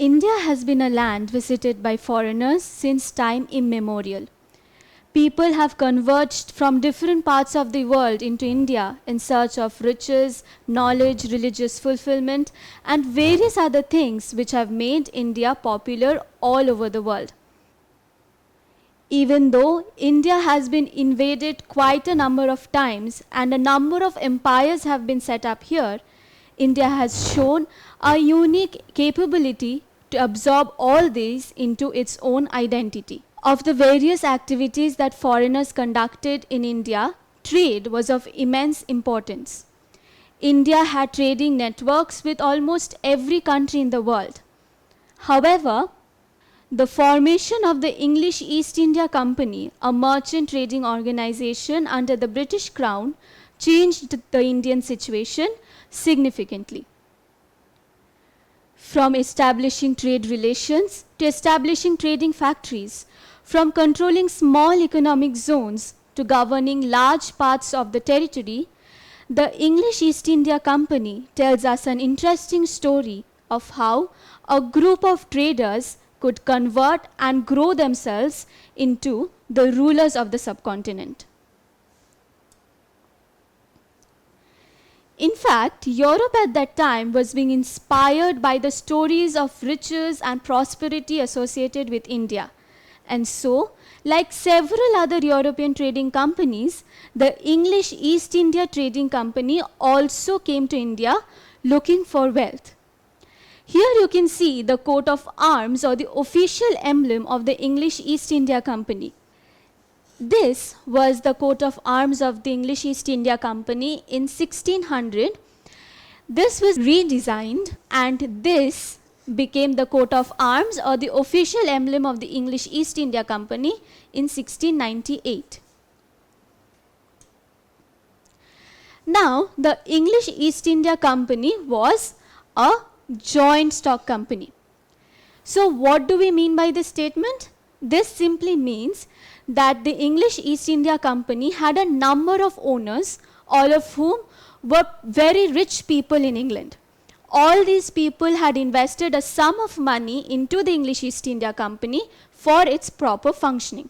India has been a land visited by foreigners since time immemorial. People have converged from different parts of the world into India in search of riches, knowledge, religious fulfillment, and various other things which have made India popular all over the world. Even though India has been invaded quite a number of times and a number of empires have been set up here, India has shown a unique capability to absorb all these into its own identity. Of the various activities that foreigners conducted in India, trade was of immense importance. India had trading networks with almost every country in the world. However, the formation of the English East India Company, a merchant trading organization under the British Crown, changed the Indian situation significantly. From establishing trade relations to establishing trading factories, from controlling small economic zones to governing large parts of the territory, the English East India Company tells us an interesting story of how a group of traders could convert and grow themselves into the rulers of the subcontinent. In fact, Europe at that time was being inspired by the stories of riches and prosperity associated with India. And so, like several other European trading companies, the English East India Trading Company also came to India looking for wealth. Here you can see the coat of arms or the official emblem of the English East India Company. This was the coat of arms of the English East India Company in 1600. This was redesigned and this became the coat of arms or the official emblem of the English East India Company in 1698. Now, the English East India Company was a joint stock company. So what do we mean by this statement? This simply means that the English East India Company had a number of owners, all of whom were very rich people in England. All these people had invested a sum of money into the English East India Company for its proper functioning.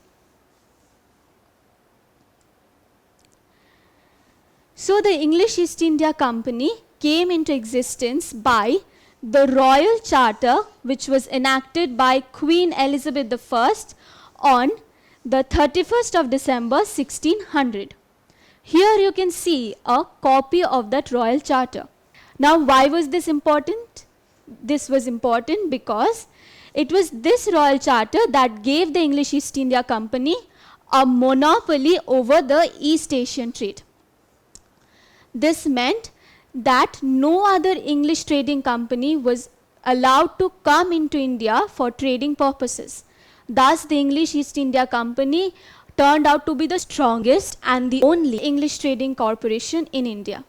So the English East India Company came into existence by the Royal Charter, which was enacted by Queen Elizabeth I on the 31st of December 1600. Here you can see a copy of that Royal Charter. Now, why was this important? This was important because it was this Royal Charter that gave the English East India Company a monopoly over the East Asian trade. This meant that no other English trading company was allowed to come into India for trading purposes. Thus, the English East India Company turned out to be the strongest and the only English trading corporation in India.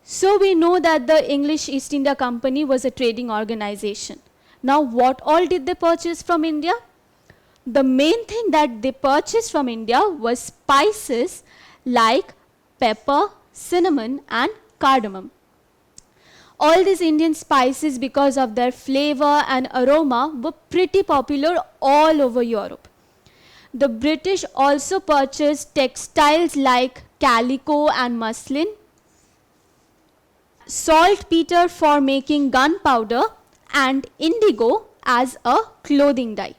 So we know that the English East India Company was a trading organization. Now, what all did they purchase from India? The main thing that they purchased from India was spices like pepper, cinnamon, and cardamom. All these Indian spices, because of their flavor and aroma, were pretty popular all over Europe. The British also purchased textiles like calico and muslin, saltpeter for making gunpowder, and indigo as a clothing dye.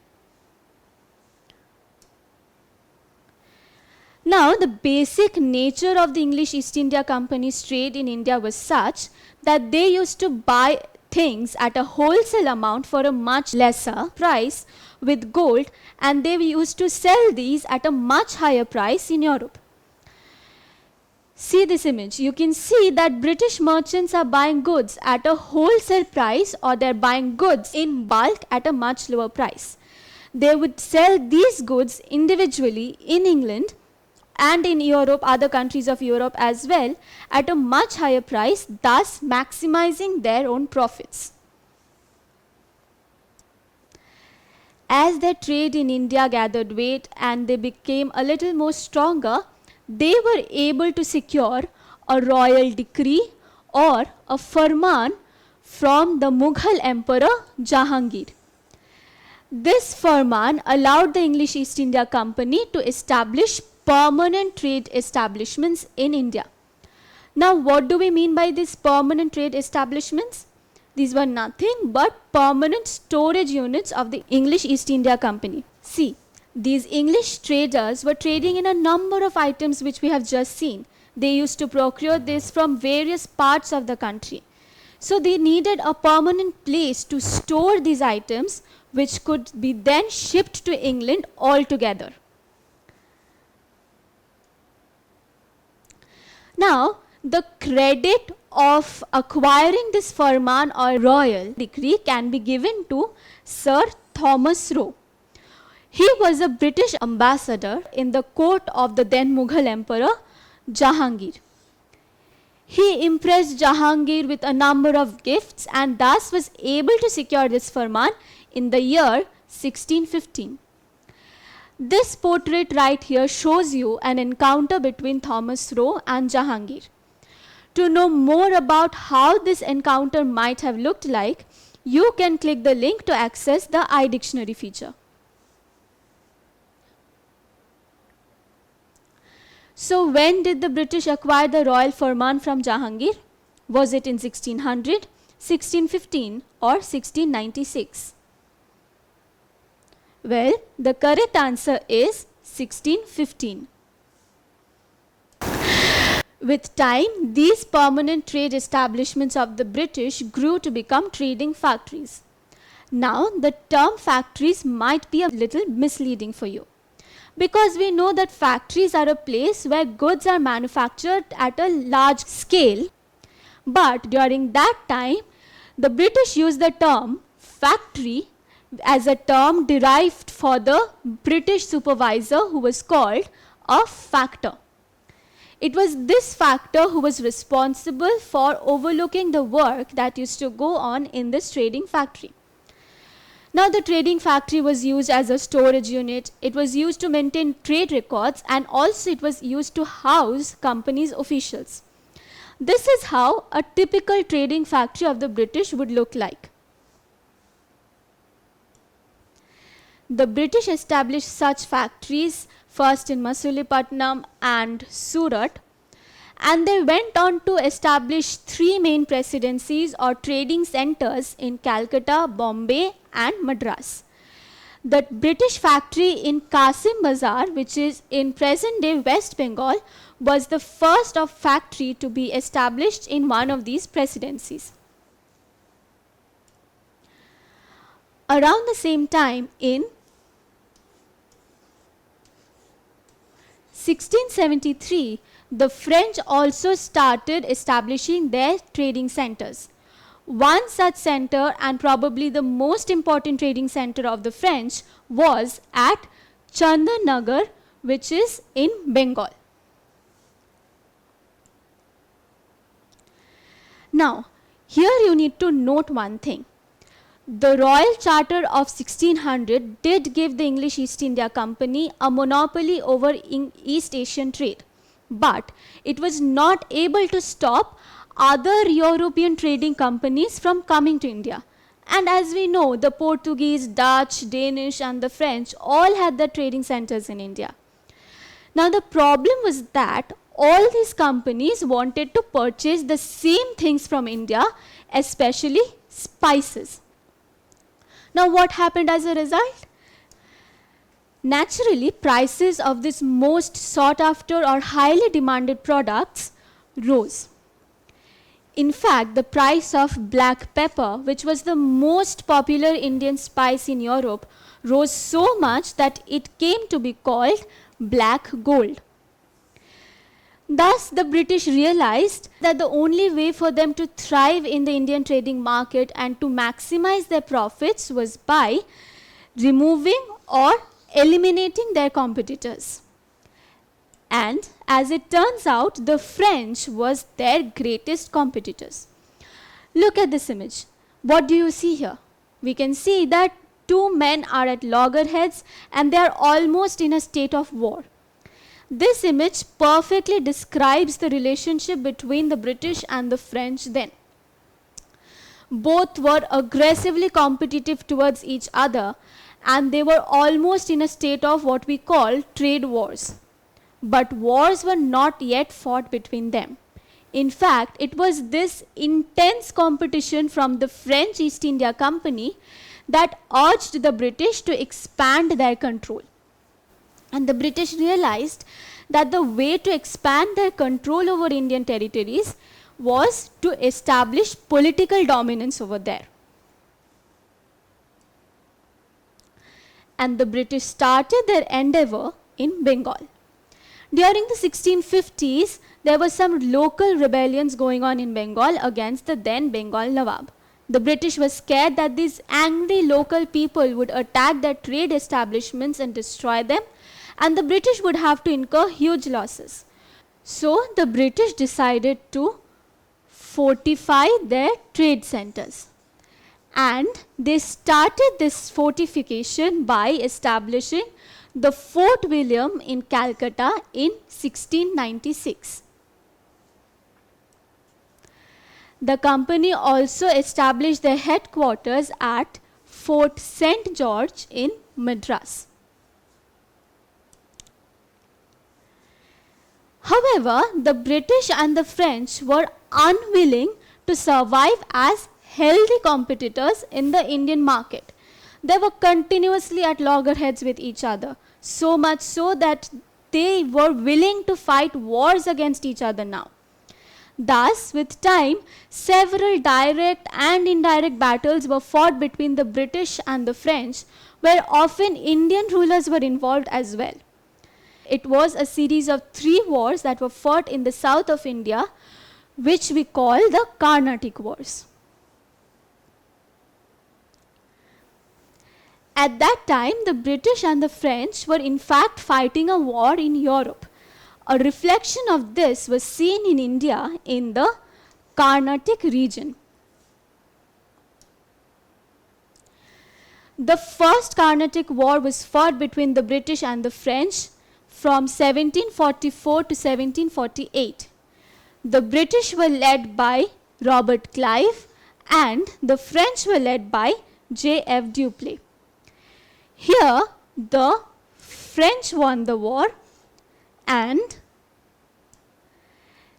Now, the basic nature of the English East India Company's trade in India was such that they used to buy things at a wholesale amount for a much lesser price with gold, and they used to sell these at a much higher price in Europe. See this image. You can see that British merchants are buying goods at a wholesale price, or they're buying goods in bulk at a much lower price. They would sell these goods individually in England and in Europe, other countries of Europe as well, at a much higher price, thus maximizing their own profits. As their trade in India gathered weight and they became a little more stronger, they were able to secure a royal decree or a farman from the Mughal Emperor Jahangir. This farman allowed the English East India Company to establish permanent trade establishments in India. Now, what do we mean by these permanent trade establishments? These were nothing but permanent storage units of the English East India Company. See, these English traders were trading in a number of items which we have just seen. They used to procure this from various parts of the country. So they needed a permanent place to store these items, which could be then shipped to England altogether. Now, the credit of acquiring this firman or royal decree can be given to Sir Thomas Roe. He was a British ambassador in the court of the then Mughal Emperor Jahangir. He impressed Jahangir with a number of gifts and thus was able to secure this firman in the year 1615. This portrait right here shows you an encounter between Thomas Roe and Jahangir. To know more about how this encounter might have looked like, you can click the link to access the iDictionary feature. So when did the British acquire the royal firman from Jahangir? Was it in 1600, 1615 or 1696? Well, the correct answer is 1615. With time, these permanent trade establishments of the British grew to become trading factories. Now, the term factories might be a little misleading for you, because we know that factories are a place where goods are manufactured at a large scale. But during that time, the British used the term factory as a term derived for the British supervisor who was called a factor. It was this factor who was responsible for overlooking the work that used to go on in this trading factory. Now, the trading factory was used as a storage unit. It was used to maintain trade records, and also it was used to house companies' officials. This is how a typical trading factory of the British would look like. The British established such factories first in Masulipatam and Surat, and they went on to establish 3 main presidencies or trading centers in Calcutta, Bombay and Madras. The British factory in Kasim Bazar, which is in present-day West Bengal, was the first of factory to be established in one of these presidencies. Around the same time, in 1673, the French also started establishing their trading centers. One such center, and probably the most important trading center of the French, was at Chandanagar, which is in Bengal. Now, here you need to note one thing. The Royal Charter of 1600 did give the English East India Company a monopoly over East Asian trade, but it was not able to stop other European trading companies from coming to India. And as we know, the Portuguese, Dutch, Danish and the French all had their trading centers in India. Now, the problem was that all these companies wanted to purchase the same things from India, especially spices. Now, what happened as a result? Naturally, prices of these most sought after or highly demanded products rose. In fact, the price of black pepper, which was the most popular Indian spice in Europe, rose so much that it came to be called black gold. Thus, the British realized that the only way for them to thrive in the Indian trading market and to maximize their profits was by removing or eliminating their competitors. And as it turns out, the French was their greatest competitors. Look at this image. What do you see here? We can see that 2 men are at loggerheads and they are almost in a state of war. This image perfectly describes the relationship between the British and the French then. Both were aggressively competitive towards each other, and they were almost in a state of what we call trade wars. But wars were not yet fought between them. In fact, it was this intense competition from the French East India Company that urged the British to expand their control. And the British realized that the way to expand their control over Indian territories was to establish political dominance over there. And the British started their endeavor in Bengal. During the 1650s, there were some local rebellions going on in Bengal against the then Bengal Nawab. The British were scared that these angry local people would attack their trade establishments and destroy them, and the British would have to incur huge losses. So the British decided to fortify their trade centers. And they started this fortification by establishing the Fort William in Calcutta in 1696. The company also established their headquarters at Fort St. George in Madras. However, the British and the French were unwilling to survive as healthy competitors in the Indian market. They were continuously at loggerheads with each other, so much so that they were willing to fight wars against each other now. Thus, with time, several direct and indirect battles were fought between the British and the French, where often Indian rulers were involved as well. It was a series of 3 wars that were fought in the south of India, which we call the Carnatic Wars. At that time, the British and the French were in fact fighting a war in Europe. A reflection of this was seen in India in the Carnatic region. The First Carnatic War was fought between the British and the French from 1744 to 1748. The British were led by Robert Clive and the French were led by J.F. Dupleix. Here, the French won the war and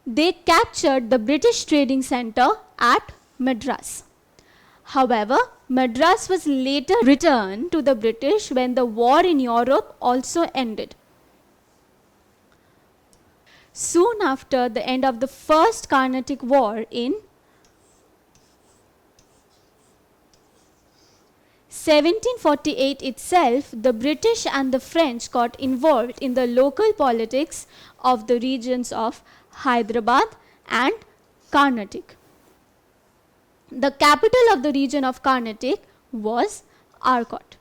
they captured the British trading center at Madras. However, Madras was later returned to the British when the war in Europe also ended. Soon after the end of the First Carnatic War in 1748 itself, the British and the French got involved in the local politics of the regions of Hyderabad and Carnatic. The capital of the region of Carnatic was Arcot.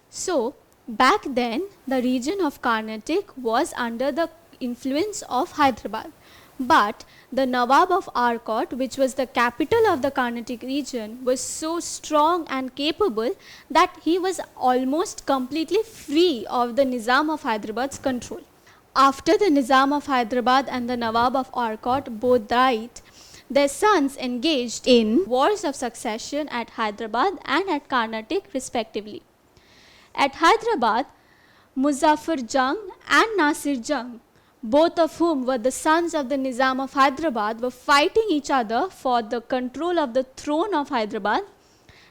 So, back then, the region of Carnatic was under the influence of Hyderabad. But the Nawab of Arcot, which was the capital of the Carnatic region, was so strong and capable that he was almost completely free of the Nizam of Hyderabad's control. After the Nizam of Hyderabad and the Nawab of Arcot both died, their sons engaged in wars of succession at Hyderabad and at Carnatic respectively. At Hyderabad, Muzaffar Jung and Nasir Jung, both of whom were the sons of the Nizam of Hyderabad, were fighting each other for the control of the throne of Hyderabad.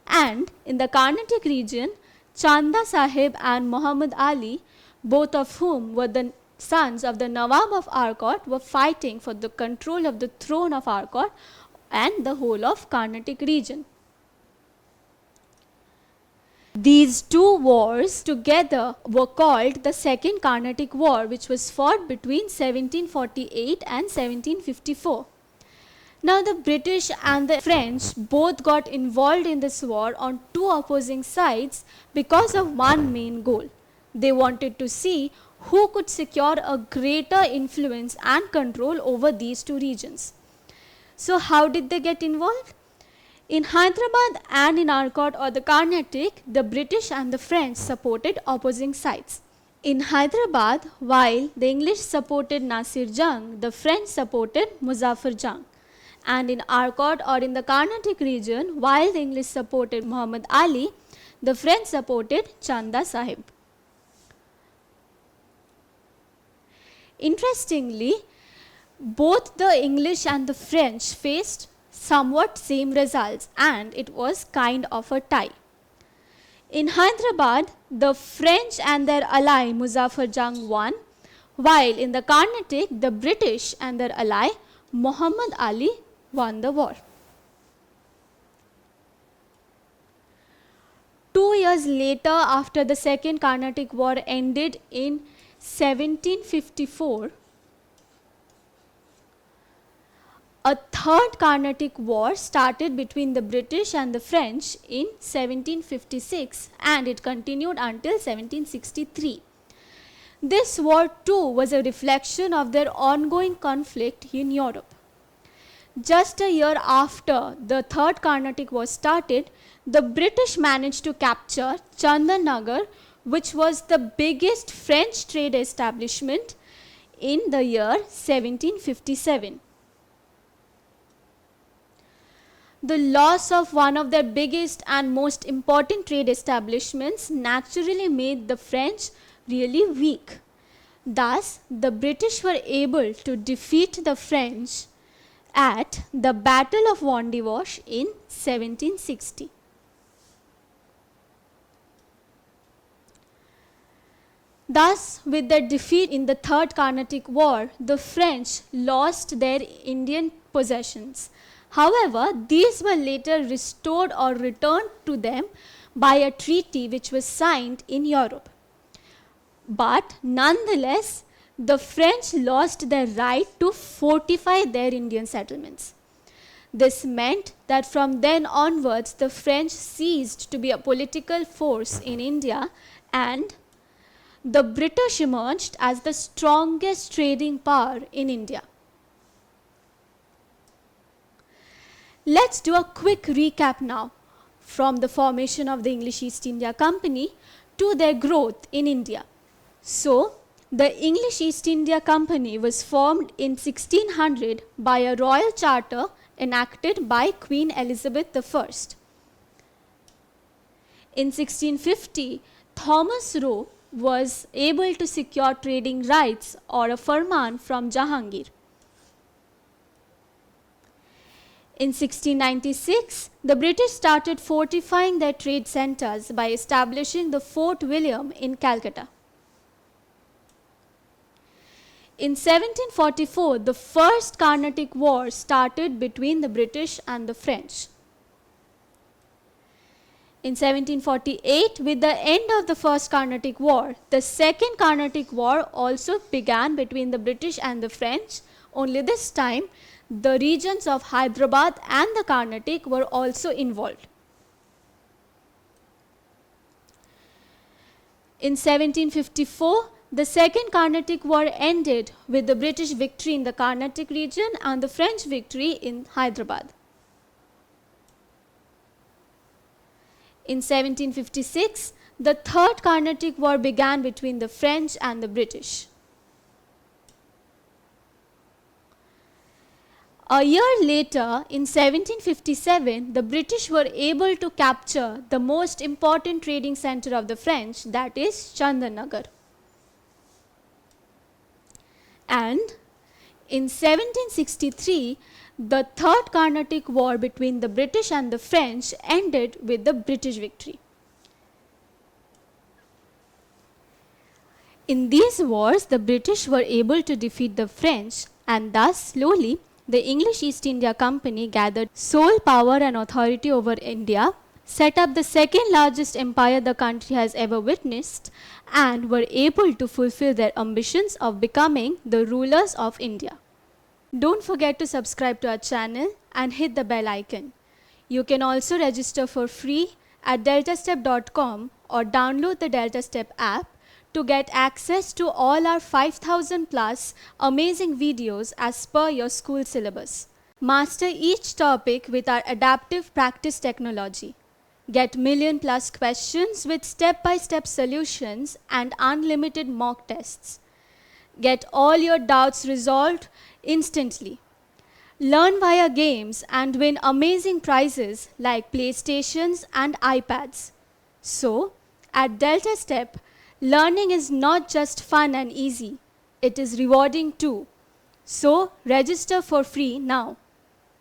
And in the Carnatic region, Chanda Sahib and Muhammad Ali, both of whom were the sons of the Nawab of Arcot, were fighting for the control of the throne of Arcot and the whole of Carnatic region. These 2 wars together were called the Second Carnatic War, which was fought between 1748 and 1754. Now the British and the French both got involved in this war on 2 opposing sides because of one main goal. They wanted to see who could secure a greater influence and control over these 2 regions. So how did they get involved? In Hyderabad and in Arcot or the Carnatic, the British and the French supported opposing sides. In Hyderabad, while the English supported Nasir Jung, the French supported Muzaffar Jung. And in Arcot or in the Carnatic region, while the English supported Muhammad Ali, the French supported Chanda Sahib. Interestingly, both the English and the French faced somewhat same results, and it was kind of a tie. In Hyderabad, the French and their ally Muzaffar Jung won, while in the Carnatic, the British and their ally Muhammad Ali won the war. 2 years later, after the Second Carnatic War ended in 1754, a third Carnatic War started between the British and the French in 1756, and it continued until 1763. This war too was a reflection of their ongoing conflict in Europe. Just a year after the Third Carnatic War started, the British managed to capture Chandanagar, which was the biggest French trade establishment in the year 1757. The loss of one of their biggest and most important trade establishments naturally made the French really weak. Thus, the British were able to defeat the French at the Battle of Wandiwash in 1760. Thus, with their defeat in the Third Carnatic War, the French lost their Indian possessions. However, these were later restored or returned to them by a treaty which was signed in Europe. But nonetheless, the French lost their right to fortify their Indian settlements. This meant that from then onwards, the French ceased to be a political force in India, and the British emerged as the strongest trading power in India. Let's do a quick recap now from the formation of the English East India Company to their growth in India. So, the English East India Company was formed in 1600 by a royal charter enacted by Queen Elizabeth I. In 1650, Thomas Roe was able to secure trading rights or a farman from Jahangir. In 1696, the British started fortifying their trade centers by establishing the Fort William in Calcutta. In 1744, the First Carnatic War started between the British and the French. In 1748, with the end of the First Carnatic War, the Second Carnatic War also began between the British and the French, only this time the regions of Hyderabad and the Carnatic were also involved. In 1754, the Second Carnatic War ended with the British victory in the Carnatic region and the French victory in Hyderabad. In 1756, the Third Carnatic War began between the French and the British. A year later, in 1757, the British were able to capture the most important trading center of the French, that is Chandanagar. And in 1763, the Third Carnatic War between the British and the French ended with the British victory. In these wars, the British were able to defeat the French, and thus slowly the English East India Company gathered sole power and authority over India, set up the second largest empire the country has ever witnessed, and were able to fulfill their ambitions of becoming the rulers of India. Don't forget to subscribe to our channel and hit the bell icon. You can also register for free at DeltaStep.com or download the DeltaStep app to get access to all our 5,000 plus amazing videos as per your school syllabus. Master each topic with our adaptive practice technology. Get million-plus questions with step-by-step solutions and unlimited mock tests. Get all your doubts resolved instantly. Learn via games and win amazing prizes like PlayStations and iPads. So, at DeltaStep, learning is not just fun and easy, it is rewarding too. So, register for free now.